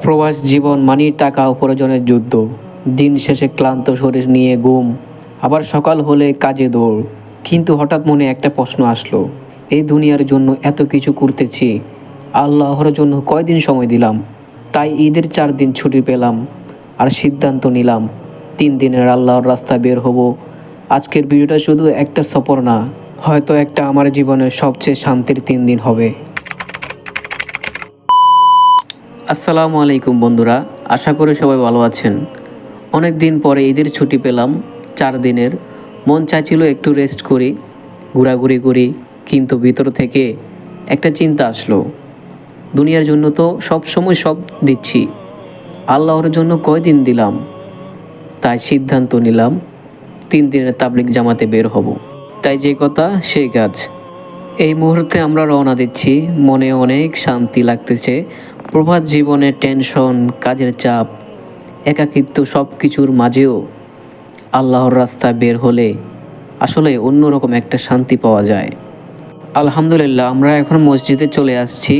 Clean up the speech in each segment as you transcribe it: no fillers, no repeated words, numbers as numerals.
প্রবাস জীবন মানেই টাকা উপার্জনের যুদ্ধ। দিন শেষে ক্লান্ত শরীর নিয়ে ঘুম, আবার সকাল হলে কাজে দৌড়। কিন্তু হঠাৎ মনে একটা প্রশ্ন আসলো, এই দুনিয়ার জন্য এত কিছু করতেছি, আল্লাহর জন্য কয়দিন সময় দিলাম? তাই ঈদের 4 দিন ছুটি পেলাম আর সিদ্ধান্ত নিলাম 3 দিনের আল্লাহর রাস্তা বের হব। আজকের ভিডিওটা শুধু একটা সফর না, হয়তো একটা আমার জীবনের সবচেয়ে শান্তির 3 দিন হবে। আসসালামু আলাইকুম বন্ধুরা, আশা করি সবাই ভালো আছেন। অনেক দিন পরে ঈদের ছুটি পেলাম 4 দিনের। মন চাইছিল একটু রেস্ট করি, ঘোরাঘুরি করি, কিন্তু ভিতর থেকে একটা চিন্তা আসলো, দুনিয়ার জন্য তো সব সময় সব দিচ্ছি, আল্লাহর জন্য কয়দিন দিলাম? তাই সিদ্ধান্ত নিলাম 3 দিনের তাবলিগ জামাতে বের হব। তাই যে কথা সেই কাজ। এই মুহূর্তে আমরা রওনা দিচ্ছি, মনে অনেক শান্তি লাগতেছে। প্রভাত জীবনের টেনশন, কাজের চাপ, একাকিত্ব সব কিছুর মাঝেও আল্লাহর রাস্তায় বের হলে আসলে অন্যরকম একটা শান্তি পাওয়া যায়। আলহামদুলিল্লাহ, আমরা এখন মসজিদে চলে আসছি।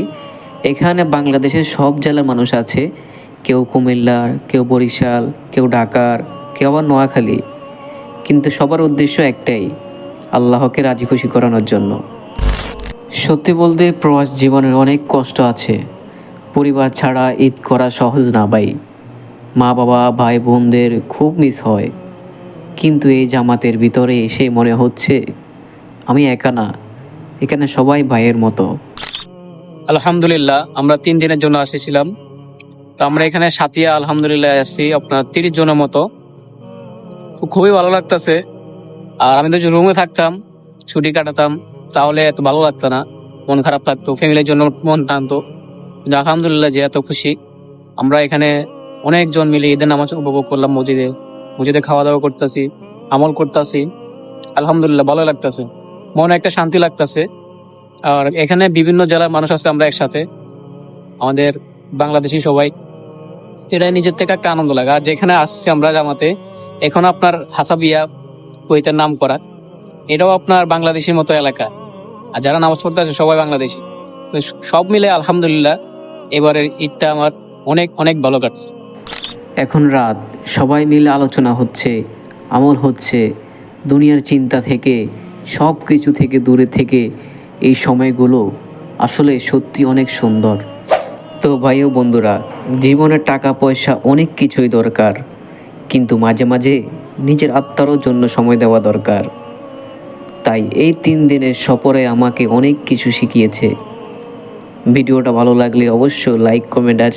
এখানে বাংলাদেশের সব জেলার মানুষ আছে, কেউ কুমিল্লার, কেউ বরিশাল, কেউ ঢাকার, কেউ আবার নোয়াখালী। কিন্তু সবার উদ্দেশ্য একটাই, আল্লাহকে রাজি খুশি করানোর জন্য। সত্যি বলতে প্রবাস জীবনের অনেক কষ্ট আছে। পরিবার ছাড়া ঈদ করা সহজ না ভাই। মা বাবা, ভাই বোনদের খুব মিস হয়। কিন্তু এই জামাতের ভিতরে এসে মনে হচ্ছে আমি একা না, এখানে সবাই ভাইয়ের মতো। আলহামদুলিল্লাহ, আমরা 3 দিনের জন্য এসেছিলাম। তো আমরা এখানে সাতিয়া আলহামদুলিল্লাহ আসছি আপনার 30 জনের মতো। তো খুবই ভালো লাগতেছে। আর আমি তো রুমে থাকতাম, ছুটি কাটাতাম, তাহলে এত ভালো লাগতো না, মন খারাপ থাকতো, ফ্যামিলির জন্য মন টানতো। কিন্তু আলহামদুলিল্লাহ যে এত খুশি। আমরা এখানে অনেকজন মিলে ঈদের নামাজ উপভোগ করলাম মসজিদে। মসজিদে খাওয়া দাওয়া করতেছি, আমল করতেছি। আলহামদুলিল্লাহ ভালো লাগতেছে, মনে একটা শান্তি লাগতেছে। আর এখানে বিভিন্ন জেলার মানুষ আছে, আমরা একসাথে, আমাদের বাংলাদেশি সবাই। এটাই নিজের থেকে একটা আনন্দ লাগে। আর যেখানে আসছি আমরা জামাতে, এখন আপনার হাসাবিয়া কুয়েতের নাম করা, এটাও আপনার বাংলাদেশের মতো এলাকা। আর যারা নামাজ পড়তে আছে সবাই বাংলাদেশি। তো সব মিলে আলহামদুলিল্লাহ এবারের ঈদটা আমার অনেক অনেক ভালো কাটছে। এখন রাত, সবাই মিলে আলোচনা হচ্ছে, আমল হচ্ছে। দুনিয়ার চিন্তা থেকে, সব কিছু থেকে দূরে থেকে এই সময়গুলো আসলে সত্যি অনেক সুন্দর। তো ভাই ও বন্ধুরা, জীবনে টাকা পয়সা অনেক কিছুই দরকার, কিন্তু মাঝে মাঝে নিজের আত্মারও জন্য সময় দেওয়া দরকার। তাই এই 3 দিনের সফরে আমাকে অনেক কিছু শিখিয়েছে। ভিডিওটা ভালো লাগলে অবশ্যই লাইক, কমেন্ট আর